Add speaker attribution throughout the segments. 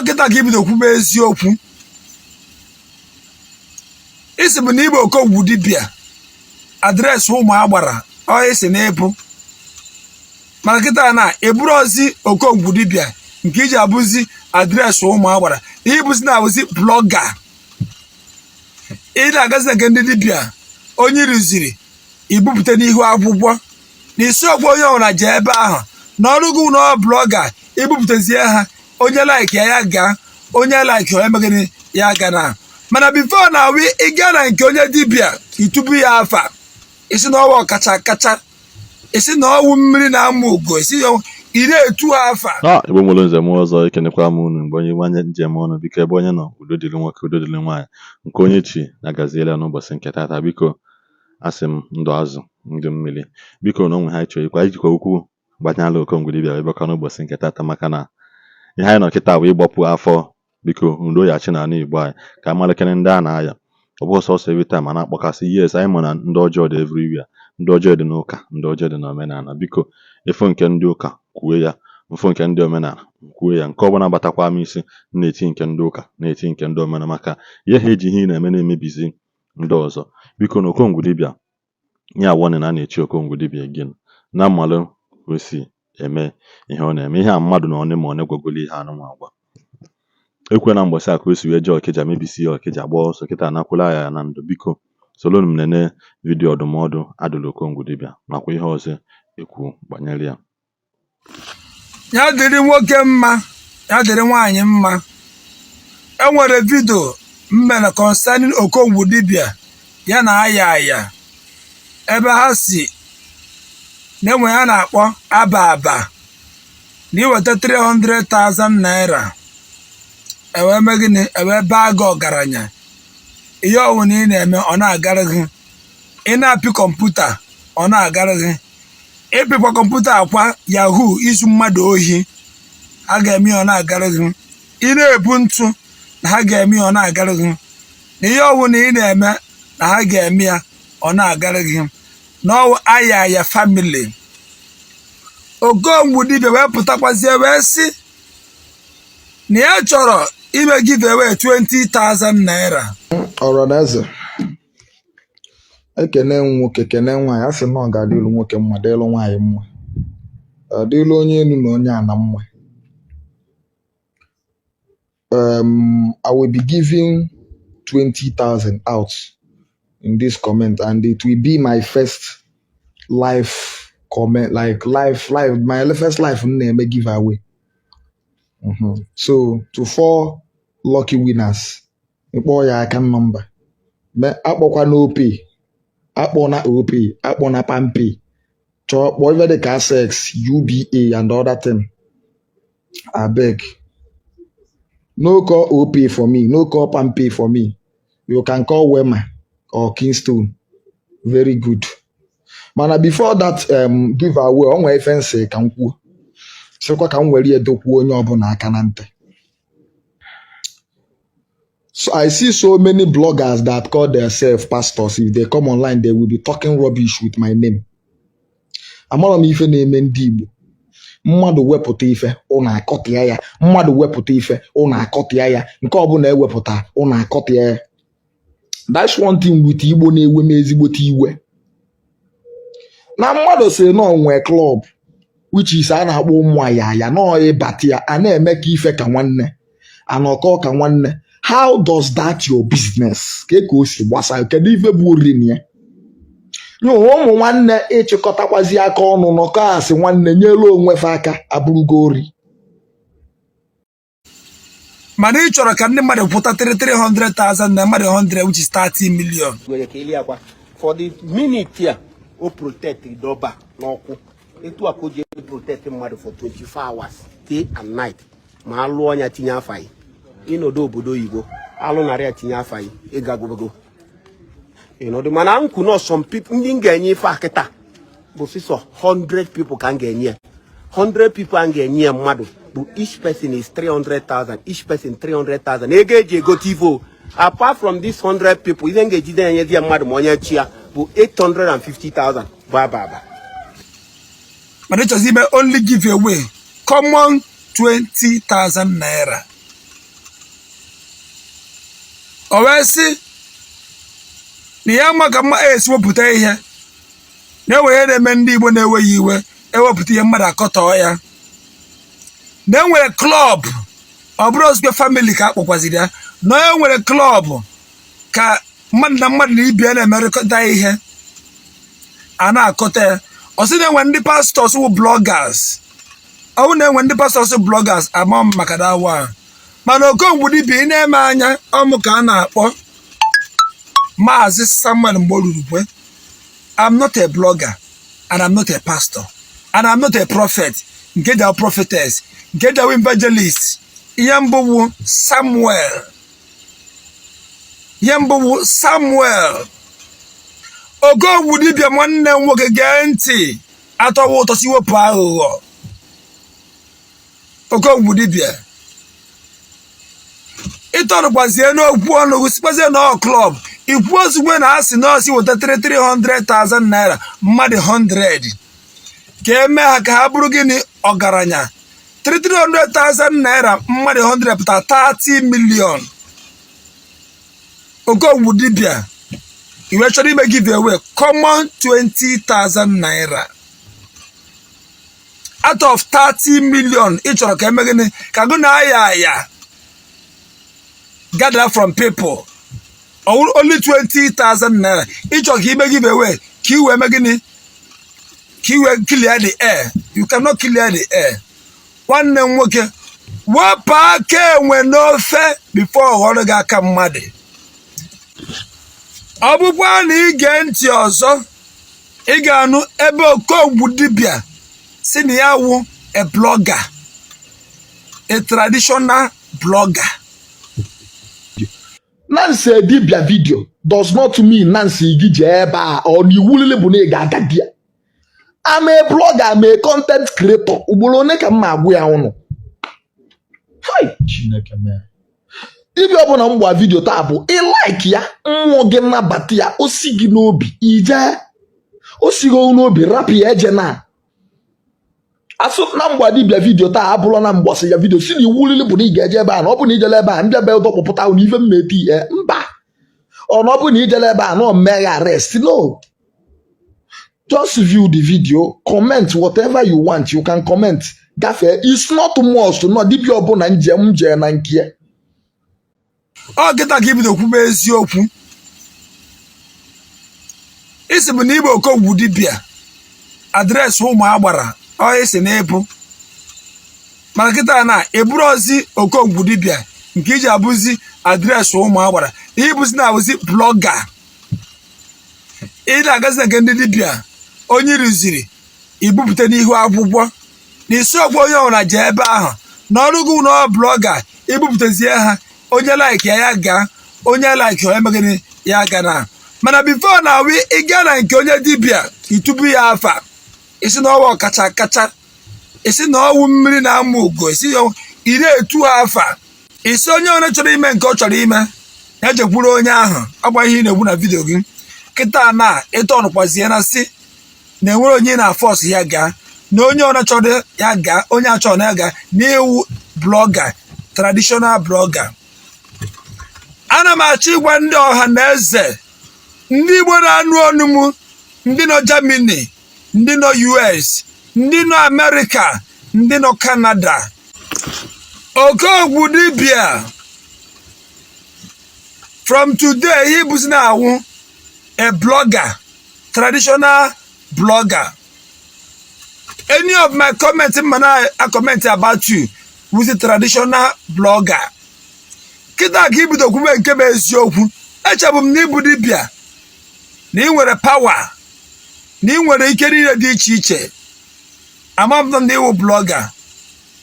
Speaker 1: kịta ka ibido kwube eziokwu isi bụ na Igbo Okongwu Dibia adreesị ụmụ agbara ọ isi na ịbụ mana kịta na eburu ozi Okongwu Dibia nke iji abụzi adreesị ụmụ agbara ịbụzi na abụzi blọga ị na-agazi nke ndị dibịa onye rụziri ibupụta n'ihu akwụkwọ n'isi ọgwụ onye ọbụla jee ebe ahụ n'ọrụgụ na blọga ibupụtazie ha onye like ya gaa onye like ya emeghị ya ga na mana bifo na awi ịga na nke onye dibịa itubu ya afa isi na ọwa kacha isi na ọwụ mmiri na ama ugo isi ị na-etu afa
Speaker 2: Igbo nwere nze m ọzọ ekenekwa m unu mgbe onye nwanye njem ọnụ biko ebe onye nọ udo dịrị nwoke udo dịrị nwaanyị nke onye chi na-agaziela n'ụbọchị nke tata biko asị m ndụ azụ ndị mmiri biko na onwe ha chọrọ ikwa ijikwa ukwu gbanyala Okongwu Dibia wee bịakwa n'ụbọchị nke tata maka na ihe anyị nọ kịta bụ ịgbapụ afọ biko ndo ya chi n'ala Igbo anyị ka amalekere ndị a na-aya ọ bụ sọsọ every time a na-akpọkasị yes anyị ma na ndị ọjọọ dị everywhere ndị ọjọọ dị n'ụka ndị ọjọọ dị n'omenala biko ifo nke ndị ụka kwue ya mfo nke ndị omenala kwue ya nke ọbụla batakwa m isi na-eti nke ndị ụka na-eti nke ndị omenala maka ihe ha eji ihe na-eme na-emebizi ndị ọzọ biko na Okongwu Dibia ya wọnị na a na-echi Okongwu Dibia gịnị na mmalụ kwesị eme ihe ọ na-eme ihe a mmadụ na ọnị ma ọ na-egwegoli ihe anụnwa agwa ekwe na mgbọsị akụ esi wee jee Ọkịja mebisi ya Ọkịja gbaa ọsọ kịta anakwụla ya na ndụ biko soro m nene vidiyo ọdụmọdụ adụlụ Okongwu Dibia nakwa ihe ọzọ ekwu banyere ya
Speaker 1: ya dịrị nwoke mma ya dịrị nwaanyị mma enwere vidio mmere concerning Okongwu Dibia ya na aya ebe ha si na-enwe ya na-akpọ aba na iweta 300,000 naira ewe megịnị ewe baa gị ọgaranya ihe ọwụna ị na-eme ọ na-agara gị ị na-apị kọmputa ọ na-agara gị ịpịkwa kọmputa akwa yahoo izu mmadụ ohi ha ga-eme ọ na-agara gị ị na-ebu ntụ na ha ga-eme ọ na-agara gị na ihe ọwụna ị na-eme na ha ga-eme ya ọ na-agara gị n'ọwụ aya family Okongwu Dibia wee pụtakwazie wee sị na ya chọrọ ime giveaway 20,000 naira.
Speaker 3: Ọrọnaeze ekene nwoke kene nwaanyị a sị na ọ ga-adịlu nwoke mma dịlu nwaanyị mma adịlu onye enu na onye ana mma. I will be giving 20,000 out in this comment and it will be my first live comment, like live my first live name giveaway. So to 4 lucky winners ịkpọ ya aka nọmba akpọkwa n'ope akpọ na ope akpọ na pampe chọọ kpọọ ife dị ka sex UBA and other thing. Abeg no call ope for me, no call pampe for me. You can call Wema or Kingston. Very good. Mana before that giveaway o nwere ife nsị ka m kwuo sịkwa ka m were edokwu onye ọbụla aka na ntị. So I see so many bloggers that call themselves pastors. If they come online, they will be talking rubbish with my name. Amara m ife na-eme ndị Igbo. Mmadụ wepụta ife, ụna akọtịa ya. Mmadụ wepụta ife, ụna akọtịa ya. Nke ọbụla ewepụta, ụna akọtịa ya. That's one thing with Igbo na-ewe m ezigbote iwe. Na mmadụ sị na onwe club, which is a na-akpọ ụmụ ayaya, na ịbati ya, a na-eme ka ife ka nwanne, anọkọ ka nwanne. How does that your business? Ke ka o si gbasa kedu ife bụ orin ya? Ụmụ nwanne ịchịkọtakwazi aka ọnụ nọkọ asị nwanne nyelu onwe fa aka abụrụgo ori.
Speaker 1: Mana ị chọrọ ka ndị mmadụ pụta 300,000 na mmadụ 100 which is 30 million.
Speaker 4: For the minute here, o protect the doba n'ọkụ. Etu a ko je protect mmadụ for 24 hours, day and night. Ma alụ ọnya tinye afa yi. Inodo obodo Igbo, alụ narị atinye afa yi, ịga gogogo. Inodo mana nku no some people ndị ga-enye ife akịta bụ sịsọ 100 people ka ga-enye. 100 people ga-enye mmadụ bụ each person is 300,000, each person 300,000. Ego eji ego tivo. Apart from this 100 people, ihe ga-ejide enye di mmadụ ma onye chi ya bụ 850,000. Baba.
Speaker 1: But it was even only give away common 20,000 naira. o wee sị na ya maka mma esi wepụta ihe na-enwe ihe na-eme ndị Igbo na-enweghị iwe ewepụta ihe mmadụ akọtọọ ya na enwere klọb ọ bụrụ ozugbo famili ka akpọkwaziri ya na enwere klọb ka mmadụ na mmadụ na ibe na-emerịkọta ihe a na-akọta ya ọ sị na-enwe ndị pastọs wụ blọgas ọ bụ na-enwe ndị pastọs blọgas ama m maka dawa mana Okongwu Dibia ị na-eme anya ọmụ ka a na-akpọ Maazị Samuel Mgborurukwe. I'm not a blogger and I'm not a pastor and I'm not a prophet nke dị prophetess nke dị evangelist. Ihe mbụ Samuel Okongwu Dibia nwanne m nwoke gee ntị atọwa ụtọ si wepụ aghụghọ. Okongwu Dibia ịtọrọkwazie n'okwu ọnụ sikwazie na klọb ikwu ozugbo na asị na ọsị weta 300,000 naira mmadụ 100 ka eme ha ka ha bụrụ gịnị ọgaranya. 300,000 naira mmadụ 100 pụta 30 million. Okongwu Dibia iwe chọrọ ime giveaway common 20,000 naira out of 30 million ị chọrọ ka eme gịnị ka gụ na aya gather from people only 20,000 naira ị chọrọ ka ime giveaway ka iwe eme gịnị ka iwe clear the air. You cannot clear the air. Nwanne m nwoke wepụ aka enwe n'ofe before ọghọrọ gị aka mmadụ. Ọ bụkwa na ige ntị ọzọ ị ga-anụ ebe Okongwu Dibia si na ya wụ a blogger, a traditional blogger.
Speaker 3: Nancy Dibia video does not mean Nancy gị jee ebe a ọ na iwu lele bụ na ị ga-aga di ya. I'm a blogger, I'm a content creator. Ugboro one ka mma agwụ ya ọnụ. Hai, Chineke mee. Dibia ọbụla mgba vidio taa bụ ịlaiki ya mmụọ gị nnabata ya o si gị n'obi ije o si gị n'obi rapụ ya eje na asụ na mgba Dibia vidio taa abụrụ na mgbọsị ya vidio si na iwu lili bụ na ị ga-eje ebe a na ọ bụ na ijele ebe a mbịa be ụdọkpụpụta na ife mmeti ihe mba ọ na ọ bụ na ijele ebe a na omegha arrest. No, just view the video, comment whatever you want. You can comment. Gafee, it's not must no Dibia ọbụla njem jee na nke
Speaker 1: ọ gịta ka ibido kwube eziokwu isi bụ na Igbo Okongwu Dibia adreesị ụmụ agbara ọ isi na ịbụ mana kịta na eburu ozi Okongwu Dibia nke iji abụzi adreesị ụmụ agbara ịbụzi na abụzi blọga ị na-agazi nke ndị dibia onye rụziri ibupụta n'ihu akwụkwọ n'isi ọgwụ onye ọbụla jee ebe ahụ na ọrụ gị na blọga ibupụtazie ha onye like ya ga onye like ya emegịnị ya ga na mana before na wi ịga na nke onye dibia itubu ya afa isi na ọwa kacha kacha isi na ọwụ mmiri na ama ugo isi ị na-etu afa isi onye onye chọrọ ime nke ọ chọrọ ime ya jekwuru onye ahụ agba ihe ị na-egwu na vidio gị kịta na ịtọ ọnụkwazie na si na enwere onye na force ya ga na onye ọna chọrọ ya ga onye achọ na ya ga n'iwu blogger, traditional blogger. Ana m achọ ịgwa ndị ọha na eze ndị Igbo na-anụ ọnụ m ndị nọ Germany, ndị nọ US, ndị nọ America, ndị nọ Canada. Okongwu Dibia from today he was now a blogger, traditional blogger. Any of my comments, I comment about you with a traditional blogger. Kita give the woman came as you. Echabum Nibu Dibia. Ni were a power. Ni were a carrier di chiche. Among them, they were blogger.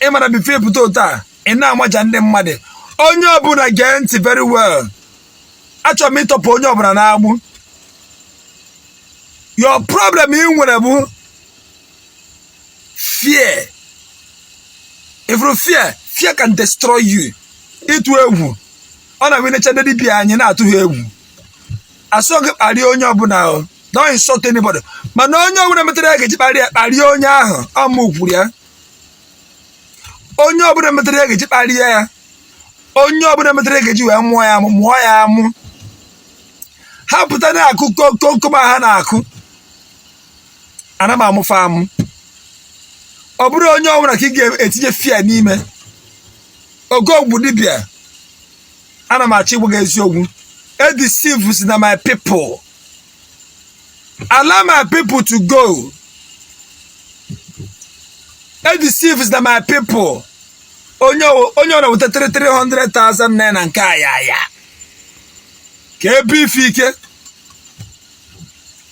Speaker 1: Emma be fair to and now much and them mother. On your boon against very well. Actually, meet up on your branabu. Your problem in whatever fear. If you fear can destroy you. It will. On a minute, Dibia and you know to hear. I saw Arionia Bunao. Don't insult anybody. But no, no, when I'm Arionia, I'll move with ya. On your material, onye ọbụla metere ga-eji wee mụọ ya amụ ha pụta na-akụ komkom ha na-akụ ana m amụfa amụ ọ bụrụ onye ọbụla ka ị ga-etinye fia n'ime Okongwu Dibia ana m achọ ịgwa gị eziokwu edeceive si na my people allow my people to go edeceive si na my people onye ọna weta 300,000 naira nke ayaya ka ebe ife ike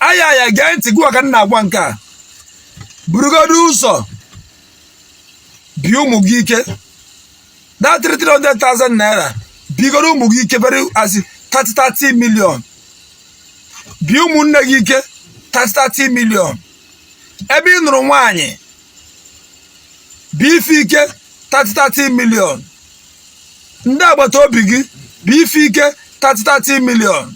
Speaker 1: ayaya gee ntị gwa ka m na-agwa nke a burugodu ụzọ bi ụmụ gị ike that 300,000 naira bigoro ụmụ gị ike very as 30 million bi ụmụnne gị ike 30 million ebe ị nụrụ nwaanyị bi ife ike 30 million ndị agbata obi gị bụ ife ike 30 million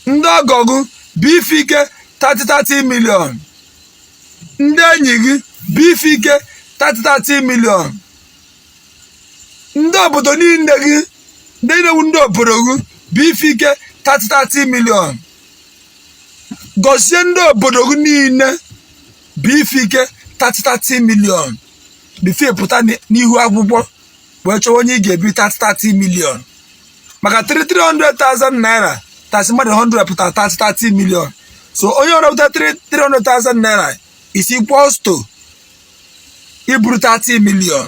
Speaker 1: ndị ọgọ gị bụ ife ike 30 million ndị enyi gị bụ ife ike 30 million ndị obodo niile gị ndị na-ewu ndị obodo gị bụ ife ike 30 million gọzie ndị obodo gị niile bụ ife ike 30 million bifo pụta n'ihu akwụkwọ wee chọwa onye ị ga-ebi 30 million maka 300,000 naira tasi mmadụ 100 pụta 30 million so onye ọrụ pụta 300,000 naira is equals to iburu 30 million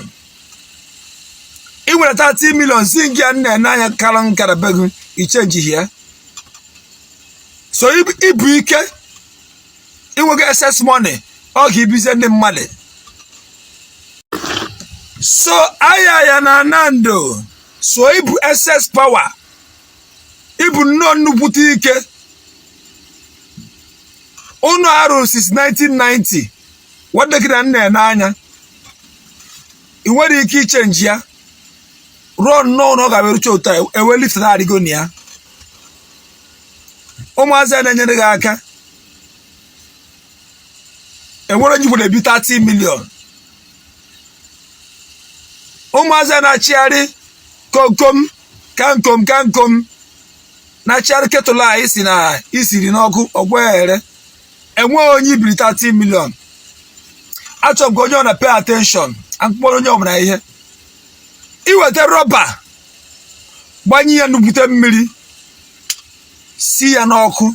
Speaker 1: ị nwere 30 million si gị nna n'anya kara nkara be gị ichenji ya so ibu ike inweghị excess money ọ ga-ebize ndị mmadụ so ayaya na nando so ibu excess power ibu nnọọ nnukwute ike unu arụ since 1990 wadekịra nna n'anya ị nwere ike ichenji ya ruo nnọọ na ọ ga-erucha ụta ewe lift na-adịgo na ya ụmụazị na-enyere gị aka enwere onye gwere ebi 30 million ụmụazị na-achịgharị komkom kankom na-achịgharị ketụl a isiri n'ọkụ ọgweghere enweghị onye ibiri 30 million achọrọ m ka onye ọ na pay attention akpụkpọrọ onye ọbụla ihe iweta rọba gbanye ya n'ubute mmiri si ya n'ọkụ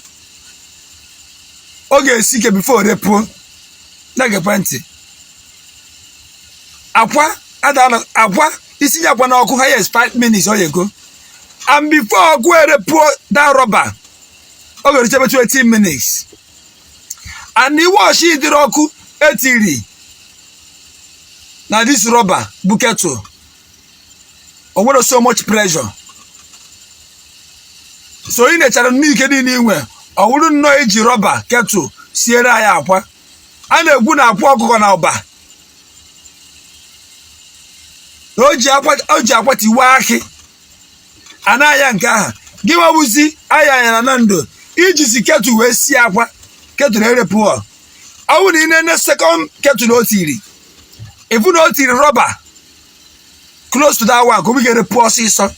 Speaker 1: ọ ga-esi ike bifo repuo na-egekwe ntị akwa isinye akwa n'ọkụ highest 5 minutes ọ ga-ego and before ọkụ erepuo that rọba ọ ga-erichebe 20 minutes and iwash ịdịrị ọkụ etiri na this rọba bụ kettle o nwere so much pressure so ị nechara n'ike niile inwe ọ wụrụ nnọọ iji rọba kettle siere anyị akwa a na-egwu na akwa ọkụkọ na ụba o ji akwa tiwe akị anaya nke aha gị nwewuzi ayaya na ndụ iji kettle wee sie akwa kettle erepụ ọ wụ na ị na-ene second kettle o tiri ifu na o tiri rọba close to that one ka obi ga-erepụ ọsịsọ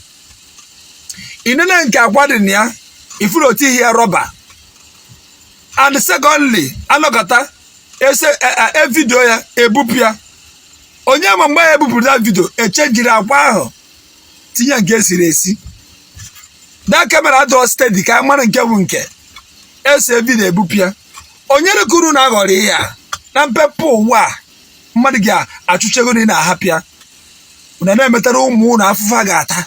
Speaker 1: inene nke akwa dị na ya ifu na o tighi ya rọba and secondly anọkọta vidio ya ebupụ ya onye ma mgbe ya ebupụrụ that vidio echenjiri akwa ahụ tinye nke esiri esi that camera adọ steady ka mara nke bụ nke ese vidio ebupụ ya onye rekuru na aghọrọ ya na mpepụ ụwa mmadụ ga-achụchego na ị na-ahapịa una na-emetara ụmụ na afụfa ga-ata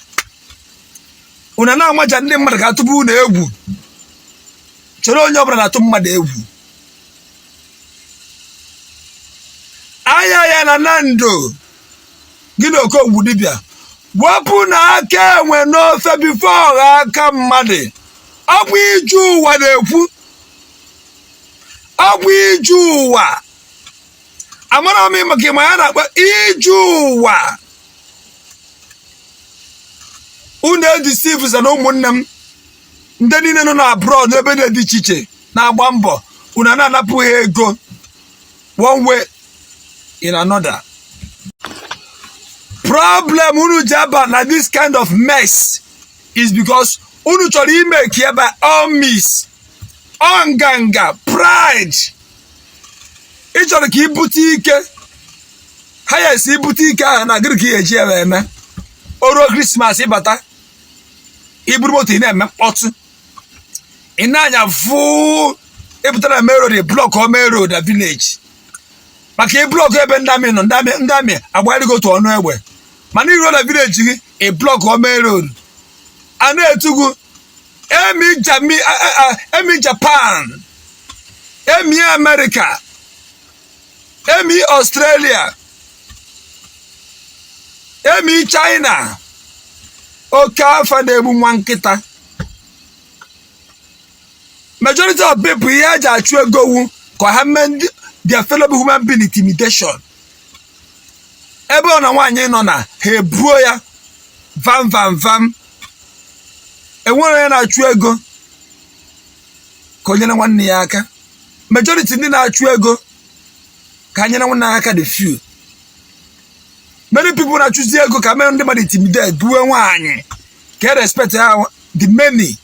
Speaker 1: una na-amaja ndị mmadụ ga-atụbu unu egwu chere onye ọbụla na-atụ mmadụ egwu ayaya na ndụ gị na Okongwu Dibia wepụ na aka enwe n'ofe bifo ọha aka mmadụ ọ bụ iju ụwa na-ekwu ọ bụ iju ụwa amara m maka ịma ya na-akpa iju ụwa unu edeceive na ụmụnne m ndị niile nọ na abroad n'ebe na-dị iche iche na-agba mbọ unu na-anapụ ha ego one way in another problem unu jaba na this kind of mess is because unu chọrọ ime here by all means nganga pride ị chọrọ ka ibute ike ha ya esi ibute ike ahụ na gịrị ka ị eji ebe eme oruo Christmas ịbata iburu moto ị na-eme mkpọtụ ị na-anya fụ ịpụtara main road block o main road na village maka ị blọk ebe ndami nọ ndami agbanyego otu ọnụ egbe mana iruo na village gị ị blọk o main road a na-etugu emi Japan emi America emi Australia emi China oke afọ na-egbu nwa nkịta majority of people ihe eji achụ ego wu ka ha mee their fellow human being intimidation ebe ọ na nwaanyị nọ na ha ebuo ya vam enwere onye na-achụ ego ka onye na nwanne ya aka majority ndị na-achụ ego ka nyere nwanne ya aka the few many people na-achụzi ego ka mee ndị mmadụ intimidate buo nwaanyị ka respect ha the many.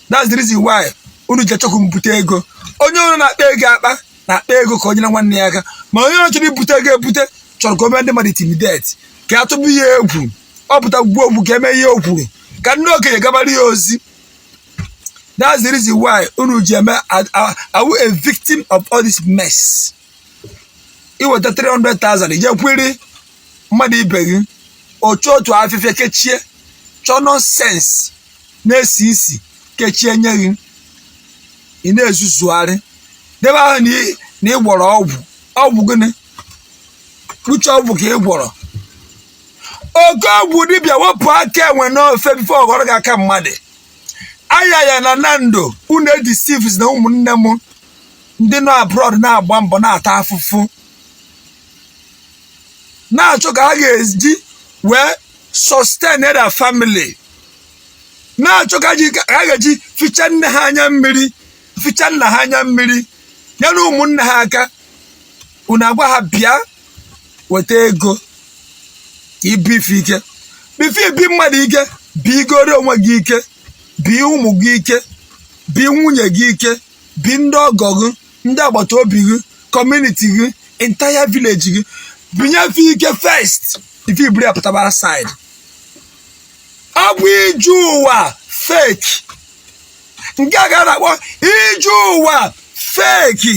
Speaker 1: That's the reason why unu ji achọkwu mbute ego onye unu na-akpa ego akpa na-akpa ego ka onye na nwanne ya aka ma onye chọrọ ibute ego ebute chọrọ ka o mee ndị mmadụ intimidate ka atụbụ ihe egwu ọ pụta gbuo ogbu ka eme ihe o kwuru ka ndị okenye gabara ya ozi. That's the reason why unu ji eme are we a victim of all this mess. Iweta 300,000 ije kwiri mmadụ ibe gị otu afịfịa kechie chọ nonsense na-esi isi kechie nye gị ị na-ezuzugharị debe ahụ na ị gwọrọ ọgwụ gịnị uche ọgwụ ka ị gwọrọ. Okongwu Dibia wepụ aka enwe n'ofe bifo ọghọrọ gị aka mmadụ aya ya na Nando unu edisives na ụmụnne m ndị nọ abroad na-agba mbọ na-ata afụfụ na-achọ ka ha ga-eji wee sustain their family na-achọ ka ha ga-eji ficha nne ha anya mmiri ficha nna ha anya mmiri ya na ụmụnne ha aka unu agwa ha bịa weta ego ibife ike bife ibi mmadụ ike bi igoro onwe gị ike bi ụmụ gị ike bi nwunye gị ike bi ndị ọgọ gị ndị agbata obi gị community gị entire village gị binyefe ike first ife ibiri apụtaba side ọ bụ iju ụwa fake nke a ga na-akpọ iju ụwa fake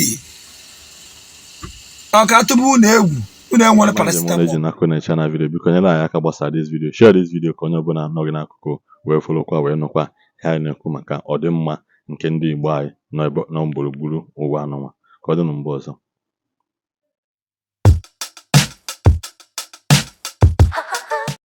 Speaker 1: ọ ka tụbụ unu egwu unu enwere paracetamol
Speaker 2: na video biko nyere anyị aka gbasara this video share this video ka onye ọbụla nọ gị n'akụkụ wee folokwa wee nụkwa ihe anyị na-ekwu maka ọdịmma nke ndị Igbo anyị nọ gburugburu ụwa anụnwa ka ọ dị na mgbe ọzọ.